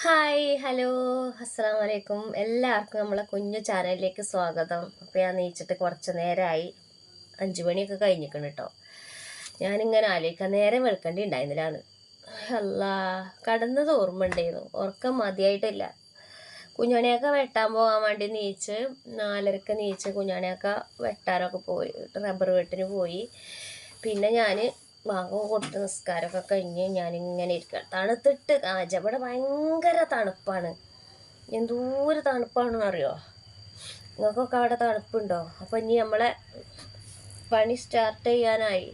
Hi hello അസ്സലാമു അലൈക്കും എല്ലാവർക്കും നമ്മളെ കുഞ്ഞു ചാനലിലേക്ക് സ്വാഗതം. അപ്പോൾ ഞാൻ നീച്ചിട്ട് കുറച്ച് നേരമായി, 5 മണിയൊക്കെ കഴിഞ്ഞിരിക്കണം കേട്ടോ. ഞാനിങ്ങനെ ആലോചിക്കാൻ നേരം വെളുക്കേണ്ടി ഉണ്ടായിരുന്നില്ലാന്ന്. അല്ലാ, കടന്നത് ഓർമ്മ ഉണ്ടായിരുന്നു, ഉറക്കം മതിയായിട്ടില്ല. കുഞ്ഞാണിയൊക്കെ വെട്ടാൻ പോകാൻ വേണ്ടി നീച്ച് 4:30 നീച്ച് കുഞ്ഞാണിയൊക്കെ വെട്ടാനൊക്കെ പോയി, റബ്ബർ വെട്ടിന് പോയി. പിന്നെ ഞാൻ വാങ്ങ കൊടുത്ത് നിസ്കാരമൊക്കെ കഴിഞ്ഞ് ഞാനിങ്ങനെ ഇരിക്കുക. തണുത്തിട്ട് ഇവിടെ ഭയങ്കര തണുപ്പാണ്. എന്തോരം തണുപ്പാണെന്ന് അറിയോ? നിങ്ങൾക്കൊക്കെ അവിടെ തണുപ്പുണ്ടോ? അപ്പം ഇനി നമ്മളെ പണി സ്റ്റാർട്ട് ചെയ്യാനായി.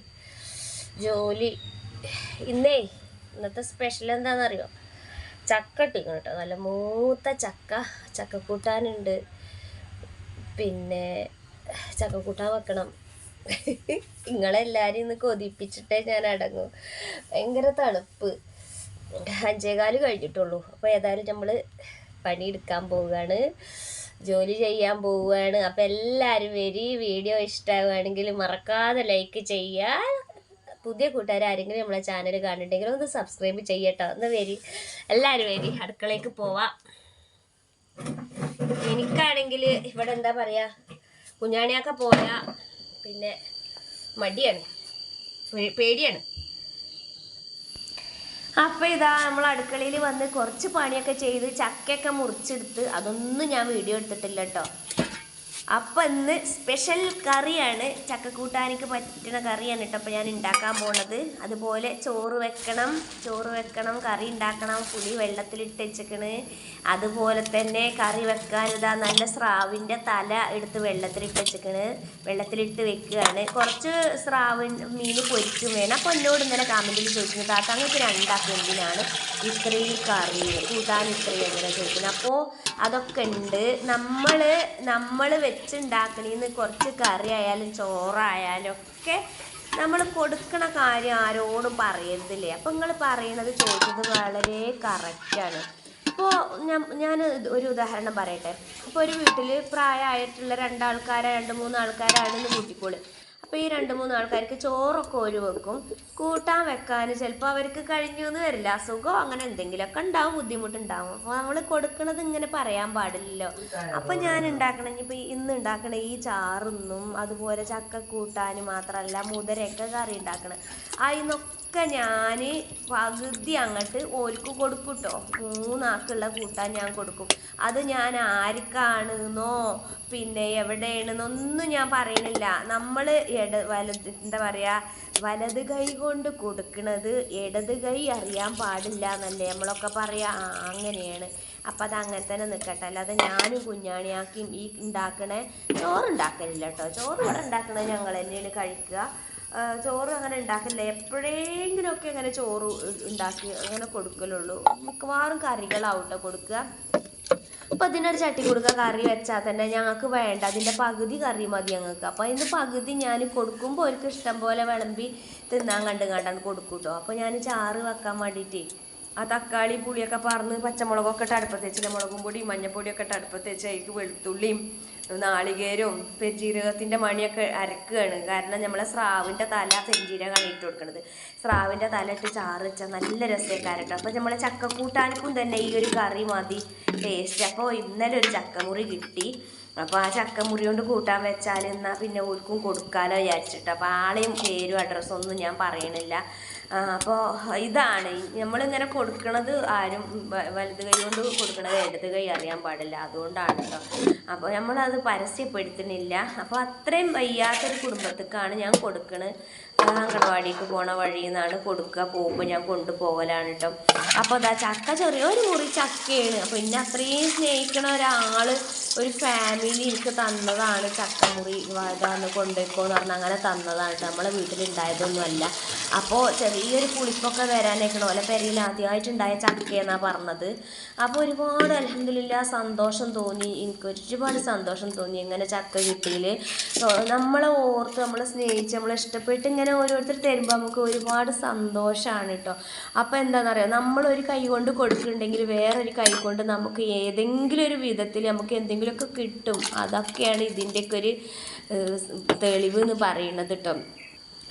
ജോലി ഇന്നത്തെ സ്പെഷ്യൽ എന്താണെന്നറിയോ? ചക്ക ഇട്ടിരിക്കണം കേട്ടോ, നല്ല മൂത്ത ചക്ക കൂട്ടാനുണ്ട്. പിന്നെ ചക്ക കൂട്ടാൻ വെക്കണം. നിങ്ങളെല്ലാവരും ഇന്ന് കൊതിപ്പിച്ചിട്ടേ ഞാൻ അടങ്ങും. ഭയങ്കര തണുപ്പ്. 5:15 കഴിഞ്ഞിട്ടുള്ളൂ. അപ്പോൾ ഏതായാലും നമ്മൾ പണിയെടുക്കാൻ പോവുകയാണ്, ജോലി ചെയ്യാൻ പോവുകയാണ്. അപ്പോൾ എല്ലാവരും വീഡിയോ ഇഷ്ടമാവുകയാണെങ്കിൽ മറക്കാതെ ലൈക്ക് ചെയ്യുക. പുതിയ കൂട്ടുകാർ ആരെങ്കിലും നമ്മളെ ചാനൽ കാണുന്നുണ്ടെങ്കിൽ ഒന്ന് സബ്സ്ക്രൈബ് ചെയ്യട്ടോ. എല്ലാവരും അടുക്കളയ്ക്ക് പോവാം. എനിക്കാണെങ്കിൽ ഇവിടെ എന്താ പറയുക, കുഞ്ഞാണിയൊക്കെ പോയാൽ പിന്നെ മടിയാണ്, പേടിയാണ്. അപ്പോൾ ഇതാ നമ്മൾ അടുക്കളയിൽ വന്ന് കുറച്ച് പണിയൊക്കെ ചെയ്ത് ചക്കയൊക്കെ മുറിച്ചെടുത്ത്, അതൊന്നും ഞാൻ വീഡിയോ എടുത്തിട്ടില്ല കേട്ടോ. അപ്പം ഇന്ന് സ്പെഷ്യൽ കറിയാണ്, ചക്കക്കൂട്ടാനിക്ക് പറ്റുന്ന കറിയാണ് കേട്ടോ അപ്പോൾ ഞാൻ ഉണ്ടാക്കാൻ പോണത്. അതുപോലെ ചോറ് വെക്കണം, കറി ഉണ്ടാക്കണം. പുളി വെള്ളത്തിലിട്ട് വെച്ചിക്കണ്. അതുപോലെ തന്നെ കറി വെക്കാൻ ഇതാ നല്ല സ്രാവിൻ്റെ തല എടുത്ത് വെള്ളത്തിലിട്ട് വെക്കുകയാണ്. കുറച്ച് മീൻ പൊരിക്കും വേണം. അപ്പോൾ എന്നോട് ഇന്നലെ കമൻറ്റിൽ ചോദിക്കുന്നത്, താത്ത അങ്ങക്ക് രണ്ടാക്കും എന്തിനാണ് ഇത്രയും കറി കൂട്ടാൻ ഇത്രയും എങ്ങനെ ചോദിക്കുന്നത്? അപ്പോൾ അതൊക്കെ ഉണ്ട്. നമ്മൾ വെച്ചുണ്ടാക്കണീന്ന് കുറച്ച് കറി ആയാലും ചോറായാലും ഒക്കെ നമ്മൾ കൊടുക്കണ കാര്യം ആരോടും പറയരുതില്ലേ. അപ്പം നിങ്ങൾ പറയണത് ചോദിച്ചത് വളരെ കറക്റ്റാണ്. ഇപ്പോൾ ഞാൻ ഒരു ഉദാഹരണം പറയട്ടെ. അപ്പോൾ ഒരു വീട്ടിൽ പ്രായമായിട്ടുള്ള 2 ആൾക്കാരോ 2-3 ആൾക്കാരാണെന്ന് കൂട്ടിക്കോള്. അപ്പോൾ ഈ 2-3 ആൾക്കാർക്ക് ചോറൊക്കെ ഒരു വെക്കും, കൂട്ടാൻ വെക്കാൻ ചിലപ്പോൾ അവർക്ക് കഴിഞ്ഞു എന്ന് വരില്ല, അസുഖം അങ്ങനെ എന്തെങ്കിലുമൊക്കെ ഉണ്ടാവും, ബുദ്ധിമുട്ടുണ്ടാവും. അപ്പോൾ നമ്മൾ കൊടുക്കണത് ഇങ്ങനെ പറയാൻ പാടില്ലല്ലോ. അപ്പം ഞാൻ ഇപ്പം ഇന്ന് ഉണ്ടാക്കണ ഈ ചാറൊന്നും അതുപോലെ ചക്ക കൂട്ടാൻ മാത്രമല്ല, മുതിരയൊക്കെ കറി ഉണ്ടാക്കണം. അതിനൊക്കെ ഞാൻ പകുതി അങ്ങോട്ട് ഓർക്ക് കൊടുക്കും കേട്ടോ. 3 ആൾക്കുള്ള കൂട്ടാൻ ഞാൻ കൊടുക്കും. അത് ഞാൻ ആർക്കാണെന്നോ പിന്നെ എവിടെയാണെന്നൊന്നും ഞാൻ പറയണില്ല. നമ്മൾ എന്താ പറയുക, വലത് കൈ കൊണ്ട് കൊടുക്കുന്നത് ഇടത് കൈ അറിയാൻ പാടില്ല എന്നല്ലേ നമ്മളൊക്കെ പറയാ. അങ്ങനെയാണ്. അപ്പം അത് അങ്ങനെ തന്നെ നിൽക്കട്ടെ. അല്ലാതെ ഞാനും കുഞ്ഞാണിയാക്കിയും ഈ ചോറുണ്ടാക്കലില്ല കേട്ടോ. ചോറ് ഇവിടെ ഉണ്ടാക്കണത് ഞങ്ങൾ തന്നെയാണ് കഴിക്കുക. ചോറ് അങ്ങനെ ഉണ്ടാക്കില്ല, എപ്പോഴെങ്കിലുമൊക്കെ അങ്ങനെ ചോറ് ഉണ്ടാക്കി അങ്ങനെ കൊടുക്കലുള്ളൂ. മിക്കവാറും കറികളാവും കേട്ടോ കൊടുക്കുക. അപ്പോൾ അതിനൊരു ചട്ടി കൊടുക്കുക, കറി വെച്ചാൽ തന്നെ ഞങ്ങൾക്ക് വേണ്ട, അതിൻ്റെ പകുതി കറി മതി ഞങ്ങൾക്ക്. അപ്പോൾ അതിൻ്റെ പകുതി ഞാൻ കൊടുക്കുമ്പോൾ അവർക്ക് ഇഷ്ടം പോലെ വിളമ്പി തിന്നാൻ കണ്ടാണ് കൊടുക്കും കേട്ടോ. അപ്പോൾ ഞാൻ ചാറ് വെക്കാൻ വേണ്ടിയിട്ട് ആ തക്കാളി പുളിയൊക്കെ പറന്ന് പച്ചമുളകൊക്കെ ഇട്ട് അടുപ്പത്ത് വെച്ചില്ല, മുളകും പൊടിയും മഞ്ഞപ്പൊടിയൊക്കെ ഇട്ട് അടുപ്പത്ത് വെച്ച് അതിലേക്ക് വെളുത്തുള്ളിയും നാളികേരവും പെരുംജീരകത്തിൻ്റെ മണിയൊക്കെ അരക്കുകയാണ്. കാരണം നമ്മളെ സ്രാവിൻ്റെ തല പെരുംജീരകമാണ് ഇട്ട് കൊടുക്കുന്നത്. സ്രാവിൻ്റെ തല ഇട്ട് ചാറ് വെച്ചാൽ നല്ല രസക്കാരട്ടോ. അപ്പോൾ നമ്മളെ ചക്കക്കൂട്ടാനിക്കും തന്നെ ഈ ഒരു കറി മതി ടേസ്റ്റ്. അപ്പോൾ ഇന്നലെ ഒരു ചക്കമുറി കിട്ടി. അപ്പോൾ ആ ചക്കമുറി കൊണ്ട് കൂട്ടാൻ വെച്ചാൽ എന്നാൽ പിന്നെ ഓർക്കും കൊടുക്കാലോ വിചാരിച്ചിട്ട്. അപ്പോൾ ആളെയും പേരും അഡ്രസ്സും ഒന്നും ഞാൻ പറയണില്ല. അപ്പോൾ ഇതാണ് നമ്മളിങ്ങനെ കൊടുക്കണത്, ആരും വലത് കൈ കൊണ്ട് കൊടുക്കണത് ഇടത് കൈ അറിയാൻ പാടില്ല, അതുകൊണ്ടാണ് കേട്ടോ. അപ്പോൾ നമ്മളത് പരസ്യപ്പെടുത്തുന്നില്ല. അപ്പോൾ അത്രയും വയ്യാത്തൊരു കുടുംബത്തേക്കാണ് ഞാൻ കൊടുക്കണത്. അംഗൻവാടിക്ക് പോണ വഴിയിൽ നിന്നാണ് കൊടുക്കുക, പോകുമ്പോൾ ഞാൻ കൊണ്ടുപോകലാണ് കേട്ടോ. അപ്പോൾ അതാ ചക്ക ചെറിയൊരു മുറി ചക്കയാണ്. അപ്പോൾ ഇന്നെ അത്രയും സ്നേഹിക്കണ ഒരു ഫാമിലി എനിക്ക് തന്നതാണ് ചക്കമുറി. ഇതാന്ന് കൊണ്ടുപോയിക്കോന്ന് പറഞ്ഞാൽ അങ്ങനെ തന്നതാണ് കേട്ടോ. നമ്മളെ വീട്ടിലുണ്ടായതൊന്നുമല്ല. അപ്പോൾ ചെറിയൊരു പുളിപ്പൊക്കെ വരാനേക്കണോ അല്ല, പെരയിൽ ആദ്യമായിട്ടുണ്ടായ ചക്കയെന്നാണ് പറഞ്ഞത്. അപ്പോൾ ഒരുപാട് അൽഹംദുലില്ലാ സന്തോഷം തോന്നി, എനിക്ക് ഒരുപാട് സന്തോഷം തോന്നി ഇങ്ങനെ ചക്ക കിട്ടിയിൽ. നമ്മളെ ഓർത്ത്, നമ്മളെ സ്നേഹിച്ച്, നമ്മളെ ഇഷ്ടപ്പെട്ട് ഇങ്ങനെ ഓരോരുത്തർ തരുമ്പോൾ നമുക്ക് ഒരുപാട് സന്തോഷമാണ് കേട്ടോ. അപ്പോൾ എന്താണെന്ന് അറിയാം, നമ്മളൊരു കൈ കൊണ്ട് കൊടുക്കുന്നുണ്ടെങ്കിൽ വേറൊരു കൈ കൊണ്ട് നമുക്ക് ഏതെങ്കിലും ഒരു വിധത്തിൽ നമുക്ക് എന്തെങ്കിലുമൊക്കെ കിട്ടും. അതൊക്കെയാണ് ഇതിൻ്റെയൊക്കെ ഒരു തെളിവ് എന്ന് പറയുന്നത് കേട്ടോ.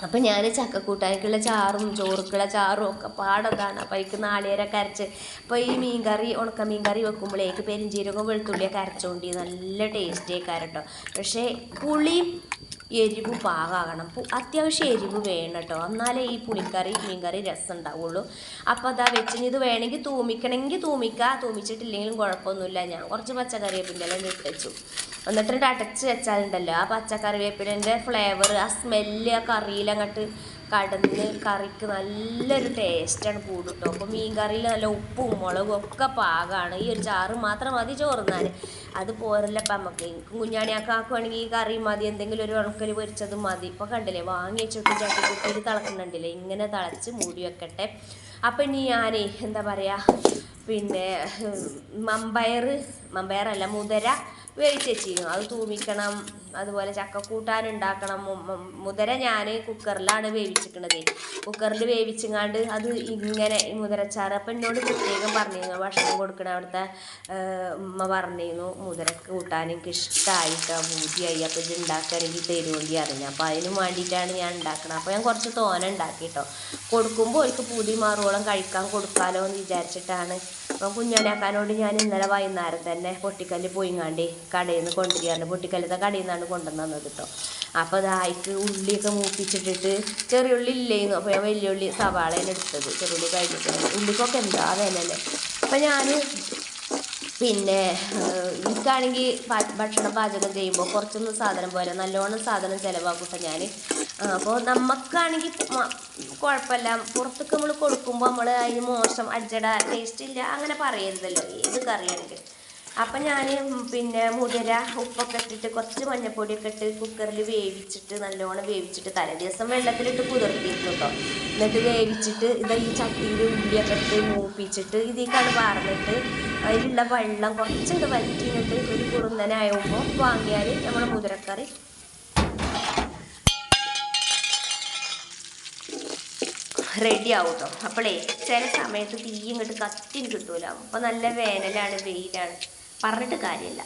അപ്പം ഞാൻ ചക്കക്കൂട്ടാനിക്കുള്ള ചാറും ചോറുക്കുള്ള ചാറും ഒക്കെ പാടതാണ്. അപ്പോൾ അതിക്ക് നാളികേരമൊക്കെ അരച്ച് അപ്പോൾ ഈ മീൻകറി ഉണക്ക മീൻകറി വെക്കുമ്പോഴേക്ക് പെരിഞ്ചീരകവും വെളുത്തുള്ളിയൊക്കെ അരച്ചുകൊണ്ട് നല്ല ടേസ്റ്റ് ആയിക്കാരം കേട്ടോ. പക്ഷേ പുളിയും എരിവ് പാകമാകണം. അത്യാവശ്യം എരിവ് വേണം കേട്ടോ, എന്നാലേ ഈ പുളിക്കറി മീൻകറി രസം ഉണ്ടാവുള്ളൂ. അപ്പോൾ അതാ വെച്ചിന് ഇത് വേണമെങ്കിൽ തൂമിക്കണമെങ്കിൽ തൂമിക്കുക, തൂമിച്ചിട്ടില്ലെങ്കിലും കുഴപ്പമൊന്നുമില്ല. ഞാൻ കുറച്ച് പച്ചക്കറിവേപ്പിൻ്റെ എല്ലാം ഇട്ട് വെച്ചു. എന്നിട്ട് അടച്ച് വെച്ചാലുണ്ടല്ലോ ആ പച്ചക്കറിവേപ്പിൻ്റെ ഫ്ലേവർ, ആ സ്മെല്ല് ആ കറിയിലങ്ങോട്ട് കടന്ന് കറിക്ക് നല്ലൊരു ടേസ്റ്റാണ് കൂടും കേട്ടോ. അപ്പോൾ മീൻ കറിയിൽ നല്ല ഉപ്പും മുളകും ഒക്കെ പാകമാണ്. ഈ ഒരു ചാറ് മാത്രം മതി ചോറുന്നാൻ. അത് പോരല്ലപ്പം നമുക്ക്. കുഞ്ഞാണിയൊക്കെ ആക്കുവാണെങ്കിൽ ഈ കറി മതി, എന്തെങ്കിലും ഒരു ഉണക്കൽ പൊരിച്ചത് മതി. ഇപ്പോൾ കണ്ടില്ലേ വാങ്ങി വെച്ചിട്ട് ചട്ടിക്കുട്ടിയിൽ തിളക്കുന്നുണ്ടല്ലേ, ഇങ്ങനെ തിളച്ച് മൂടി വെക്കട്ടെ. അപ്പം ഇനി ഞാനേ എന്താ പറയുക, പിന്നെ മമ്പയറല്ല മുതിര വേവിച്ച് വെച്ചിരുന്നു, അത് തൂമിക്കണം. അതുപോലെ ചക്കക്കൂട്ടാൻ ഉണ്ടാക്കണം. മുതിര ഞാൻ കുക്കറിലാണ് വേവിച്ചിരിക്കണത്. കുക്കറിൽ വേവിച്ചങ്ങാണ്ട് അത് ഇങ്ങനെ ഈ മുതിരച്ചാറ്. അപ്പം എന്നോട് പ്രത്യേകം പറഞ്ഞിരുന്നു, ഭക്ഷണം കൊടുക്കണ അവിടുത്തെ ഉമ്മ പറഞ്ഞിരുന്നു മുതിര കൂട്ടാൻ എനിക്ക് ഇഷ്ടമായിട്ടോ, പൂതിയായി. അപ്പോൾ ഇത് ഉണ്ടാക്കുകയാണെങ്കിൽ തരുവേണ്ടി അറിഞ്ഞു. അപ്പോൾ അതിന് വേണ്ടിയിട്ടാണ് ഞാൻ ഉണ്ടാക്കണം. അപ്പോൾ ഞാൻ കുറച്ച് തോന ഉണ്ടാക്കിട്ടോ, കൊടുക്കുമ്പോൾ അവർക്ക് പൂതി മാറുവോളം കഴിക്കാൻ കൊടുക്കാമല്ലോ എന്ന് വിചാരിച്ചിട്ടാണ്. അപ്പം കുഞ്ഞാനാക്കാനോട് ഞാൻ ഇന്നലെ വൈകുന്നേരം തന്നെ പൊട്ടിക്കല്ല് പോയിങ്ങാണ്ട് കടയിൽ നിന്ന് കൊണ്ടുവരികയാണ്. പൊട്ടിക്കല്ലത്തെ കടയിൽ നിന്നാണ് കൊണ്ടുവന്നത് കേട്ടോ. അപ്പോൾ അതായിട്ട് ഉള്ളിയൊക്കെ മൂപ്പിച്ചിട്ടിട്ട്, ചെറിയ ഉള്ളി ഇല്ലേന്നു, അപ്പോൾ ഞാൻ വലിയ ഉള്ളി സവാളയാണ് എടുത്തത്. ചെറിയുള്ളി കഴിഞ്ഞിട്ടുണ്ട്. ഉള്ളിക്കൊക്കെ എന്താ വേനല്ലേ. അപ്പം ഞാൻ പിന്നെ എനിക്കാണെങ്കിൽ ഭക്ഷണം പാചകം ചെയ്യുമ്പോൾ കുറച്ചൊന്നും സാധനം പോരാ, നല്ലോണം സാധനം ചിലവാക്കട്ടെ ഞാൻ. അപ്പോൾ നമുക്കാണെങ്കിൽ കുഴപ്പമില്ല, പുറത്തേക്ക് നമ്മൾ കൊടുക്കുമ്പോൾ നമ്മൾ അതിന് മോശം അജ്ജട ടേസ്റ്റ് ഇല്ല അങ്ങനെ പറയരുതല്ലോ ഏത് കറിയാണെങ്കിൽ. അപ്പം ഞാൻ പിന്നെ മുതിര ഉപ്പൊക്കെ ഇട്ടിട്ട് കുറച്ച് മഞ്ഞൾപ്പൊടിയൊക്കെ ഇട്ട് കുക്കറിൽ വേവിച്ചിട്ട് നല്ലോണം വേവിച്ചിട്ട് തലേ ദിവസം വെള്ളത്തിലിട്ട് കുതിർത്തിയിരുന്നു കേട്ടോ. എന്നിട്ട് വേവിച്ചിട്ട് ഇത് ഈ ചട്ടിയിൽ ഉള്ളിയൊക്കെ ഇട്ട് മൂപ്പിച്ചിട്ട് ഇതിലേക്കാണ് പാർന്നിട്ട് അതിലുള്ള വെള്ളം കുറച്ചുകൂടെ വറ്റിയിട്ട് ഒരു കുറുന്നനാകുമ്പോൾ വാങ്ങിയാൽ നമ്മുടെ മുതിരക്കറി റെഡി ആവും കേട്ടോ. അപ്പോളേ ചില സമയത്ത് തീ ഇങ്ങോട്ട് കത്തിയും കിട്ടൂല. അപ്പോൾ നല്ല വേനലാണ്, വെയിലാണ്, പറഞ്ഞിട്ട് കാര്യമില്ല.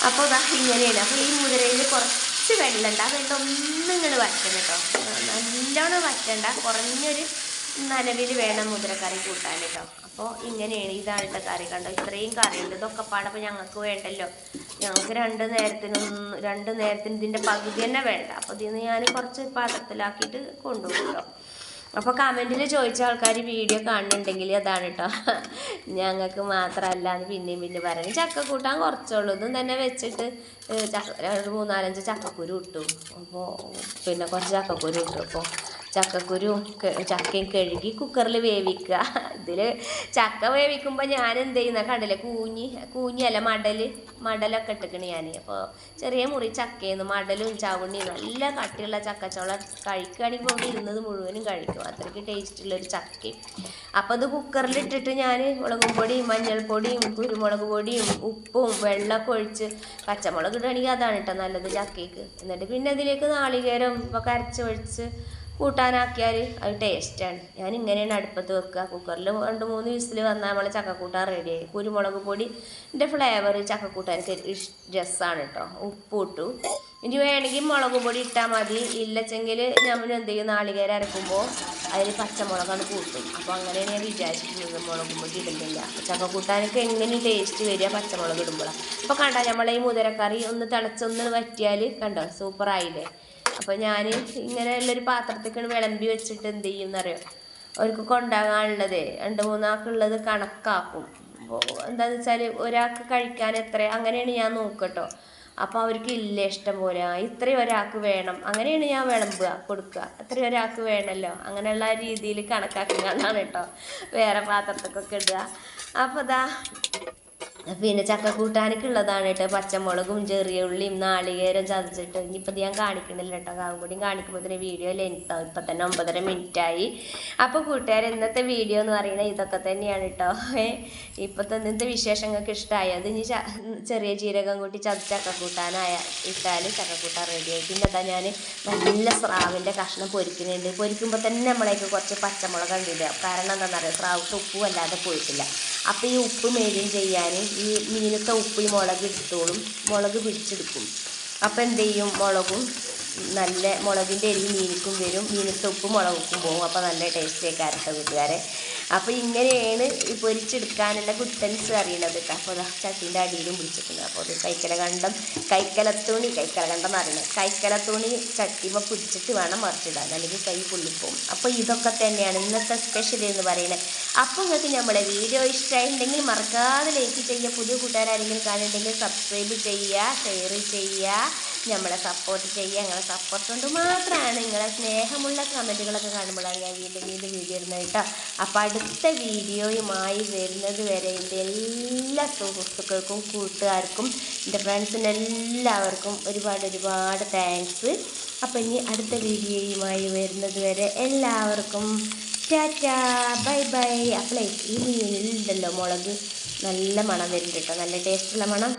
അപ്പോൾ ഇതാ ഇങ്ങനെയാണ്. അപ്പോൾ ഈ മുതിരയിൽ കുറച്ച് വെള്ളമുണ്ട്, ആ വെള്ളം ഒന്നും ഇങ്ങോട്ട് വറ്റണം കേട്ടോ, നല്ലോണം വറ്റണ്ട, കുറഞ്ഞൊരു നനവിൽ വേണം മുതിരക്കറി കൂട്ടാൻ കേട്ടോ. അപ്പോൾ ഇങ്ങനെയാണ്, ഇതാണ് കേട്ടോ കറി. കണ്ടോ ഇത്രയും കറിയുണ്ട്. ഇതൊക്കെ പാടപ്പോൾ ഞങ്ങൾക്ക് വേണ്ടല്ലോ, ഞങ്ങൾക്ക് രണ്ട് നേരത്തിന് ഇതിൻ്റെ പകുതി തന്നെ വേണ്ട. അപ്പോൾ ഇതിന് ഞാൻ കുറച്ച് പാത്രത്തിലാക്കിയിട്ട് കൊണ്ടുപോകും കേട്ടോ. അപ്പോൾ കമൻറ്റിൽ ചോദിച്ച ആൾക്കാർ വീഡിയോ കാണുന്നുണ്ടെങ്കിൽ അതാണ് കേട്ടോ, ഞങ്ങൾക്ക് മാത്രമല്ല എന്ന് പിന്നെയും പറയുന്നത്. ചക്ക കൂട്ടാൻ കുറച്ചുള്ളൂ, ഇതും തന്നെ വെച്ചിട്ട് ഒരു 3-4 ചക്കക്കുരു ഇട്ടു. അപ്പോൾ പിന്നെ കുറച്ച് ചക്കക്കുരു ഇട്ടു. അപ്പോൾ ചക്കയും കഴുകി കുക്കറിൽ വേവിക്കുക. ഇതിൽ ചക്ക വേവിക്കുമ്പോൾ ഞാൻ എന്ത് ചെയ്യുന്ന കടല കൂഞ്ഞല്ല മടലൊക്കെ ഇട്ടിക്കണ് ഞാൻ. അപ്പോൾ ചെറിയ മുറി ചക്കയെന്ന് മടലും ചവണിയും നല്ല കട്ടിയുള്ള ചക്കച്ചോള കഴിക്കുകയാണെങ്കിൽ കൊണ്ട് ഇരുന്നത് മുഴുവനും കഴിക്കും, അത്രയ്ക്ക് ടേസ്റ്റുള്ളൊരു ചക്കയും. അപ്പോൾ അത് കുക്കറിലിട്ടിട്ട് ഞാൻ മുളകും പൊടിയും മഞ്ഞൾപ്പൊടിയും കുരുമുളക് പൊടിയും ഉപ്പും വെള്ളമൊക്കെ ഒഴിച്ച്, പച്ചമുളക് ഇടുകയാണെങ്കിൽ അതാണ് കേട്ടോ നല്ലത് ചക്കയ്ക്ക്. എന്നിട്ട് പിന്നെ അതിലേക്ക് നാളികേരം ഒക്കെ അരച്ച് ഒഴിച്ച് കൂട്ടാനാക്കിയാൽ അത് ടേസ്റ്റാണ്. ഞാൻ ഇങ്ങനെയാണ് അടുപ്പത്ത് വെക്കുക. കുക്കറിൽ 2-3 വിസിൽ വന്നാൽ നമ്മൾ ചക്കക്കൂട്ടാൻ റെഡിയായി. കുരുമുളക് പൊടിൻ്റെ ഫ്ലേവർ ചക്കക്കൂട്ടാൻ രസമാണ് കേട്ടോ. ഉപ്പ് ഇട്ടു. ഇനി വേണമെങ്കിൽ മുളക് പൊടി ഇട്ടാൽ മതി, ഇല്ലച്ചെങ്കിൽ നമ്മൾ എന്ത് ചെയ്യും, നാളികേരം അരക്കുമ്പോൾ അതിൽ പച്ചമുളകാണ് കൂട്ടും. അപ്പോൾ അങ്ങനെയാണ് ഞാൻ വിചാരിച്ചിട്ടുള്ളത്, മുളക് പൊടി ഇടുന്നില്ല. ചക്കക്കൂട്ടാനൊക്കെ എങ്ങനെ ടേസ്റ്റ് വരിക പച്ചമുളക് ഇടുമ്പോഴാണ്. അപ്പോൾ കണ്ടോ നമ്മളെ ഈ മുതിരക്കറി ഒന്ന് തിളച്ചൊന്ന് വറ്റിയാൽ കണ്ടോ സൂപ്പറായില്ലേ. അപ്പോൾ ഞാൻ ഇങ്ങനെയുള്ളൊരു പാത്രത്തേക്കാണ് വിളമ്പി വെച്ചിട്ട് എന്ത് ചെയ്യും എന്നറിയോ, അവർക്ക് കൊണ്ടുപോകാനുള്ളത് 2-3 ആൾക്കുള്ളത് കണക്കാക്കും. അപ്പോൾ എന്താണെന്ന് വെച്ചാൽ ഒരാൾക്ക് കഴിക്കാൻ എത്ര അങ്ങനെയാണ് ഞാൻ നോക്കട്ടോ. അപ്പോൾ അവർക്ക് ഇല്ല ഇഷ്ടം പോലെ ഇത്രയും ഒരാൾക്ക് വേണം അങ്ങനെയാണ് ഞാൻ വിളമ്പുക കൊടുക്കുക. അത്രയും ഒരാൾക്ക് വേണമല്ലോ അങ്ങനെയുള്ള രീതിയിൽ കണക്കാക്കുന്നതാണ് കേട്ടോ വേറെ പാത്രത്തേക്കൊക്കെ ഇടുക. അപ്പോൾ ഇതാ പിന്നെ ചക്കക്കൂട്ടാനൊക്കെയുള്ളതാണ് കേട്ടോ. പച്ചമുളകും ചെറിയ ഉള്ളിയും നാളികേരം ചതച്ചിട്ട്. ഇനിയിപ്പോൾ ഞാൻ കാണിക്കണില്ല കേട്ടോ, കാവുംകൂടിയും കാണിക്കുമ്പോൾ തന്നെ വീഡിയോ ലെങ്താവും. ഇപ്പം തന്നെ 9:30 മിനിറ്റായി. അപ്പോൾ കൂട്ടുകാർ ഇന്നത്തെ വീഡിയോ എന്ന് പറയുന്നത് ഇതൊക്കെ തന്നെയാണ് കേട്ടോ. ഇപ്പോഴത്തെ ഇന്നത്തെ വിശേഷങ്ങൾക്ക് ഇഷ്ടമായി. അത് ഇനി ചെറിയ ജീരകം കൂട്ടി ചക്കക്കൂട്ടാനായ ഇട്ടാൽ ചക്കക്കൂട്ടാൻ റെഡിയായി. പിന്നെ അതാ ഞാൻ നല്ല സ്രാവിൻ്റെ കഷ്ണം പൊരിക്കുന്നുണ്ട്. പൊരിക്കുമ്പോൾ തന്നെ നമ്മളേക്ക് കുറച്ച് പച്ചമുളക് കണ്ടിടുക. കാരണം എന്താണെന്ന് അറിയാം, സ്രാവിൻ്റെ ഉപ്പും അല്ലാതെ പോയിട്ടില്ല. അപ്പോൾ ഈ ഉപ്പ് മെയിൻറ്റെയിൻ ചെയ്യാൻ ഈ മീനത്തെ ഉപ്പ് ഈ മുളക് എടുത്തോളും, മുളക് പിടിച്ചെടുക്കും. അപ്പോൾ എന്ത് ചെയ്യും, മുളകും നല്ല മുളകിൻ്റെ എരിവ് മീനിക്കും വരും, മീനത്തെ ഉപ്പും മുളകും പോകും. അപ്പോൾ നല്ല ടേസ്റ്റൊക്കെ ആരട്ടെ കൂട്ടുകാരെ. അപ്പോൾ ഇങ്ങനെയാണ് ഈ പൊരിച്ചെടുക്കാനുള്ള ഗുട്ടൻസ് അറിയണത് കേട്ടോ. അപ്പോൾ ചട്ടീൻ്റെ അടിയിലും പിടിച്ചിട്ടുണ്ട്. അപ്പോൾ അത് കൈക്കലത്തുണി എന്ന് പറയുന്നത് കൈക്കലത്തുണി ചട്ടിമ പിടിച്ചിട്ട് വേണം മറിച്ചിടാൻ, അല്ലെങ്കിൽ കൈ പൊള്ളിപ്പോവും. അപ്പോൾ ഇതൊക്കെ തന്നെയാണ് ഇന്നത്തെ സ്പെഷ്യൽ എന്ന് പറയുന്നത്. അപ്പോൾ നിങ്ങൾക്ക് നമ്മളെ വീഡിയോ ഇഷ്ടമായിട്ടുണ്ടെങ്കിൽ മറക്കാതെ ലൈക്ക് ചെയ്യുക. പുതിയ കൂട്ടുകാരെങ്കിലും കാണുന്നുണ്ടെങ്കിൽ സബ്സ്ക്രൈബ് ചെയ്യുക, ഷെയർ ചെയ്യുക, നമ്മളെ സപ്പോർട്ട് ചെയ്യുക. നിങ്ങളെ സപ്പോർട്ട് കൊണ്ട് മാത്രമാണ്, നിങ്ങളെ സ്നേഹമുള്ള കമൻറ്റുകളൊക്കെ കാണുമ്പോഴാണ് ഞാൻ വീണ്ടും വീഡിയോ ഇടുന്നത് കേട്ടോ. അപ്പോൾ അടുത്ത വീഡിയോയുമായി വരുന്നത് വരെ എൻ്റെ എല്ലാ സുഹൃത്തുക്കൾക്കും കൂട്ടുകാർക്കും എൻ്റെ ഫ്രണ്ട്സിന് എല്ലാവർക്കും ഒരുപാട് താങ്ക്സ്. അപ്പോൾ ഇനി അടുത്ത വീഡിയോയുമായി വരുന്നത് വരെ എല്ലാവർക്കും ടാറ്റാ, ബൈ ബൈ. അപ്പോളേ ഈ മീനിലുണ്ടല്ലോ മുളക് നല്ല മണം വരുന്നുണ്ട് കേട്ടോ, നല്ല ടേസ്റ്റുള്ള മണം.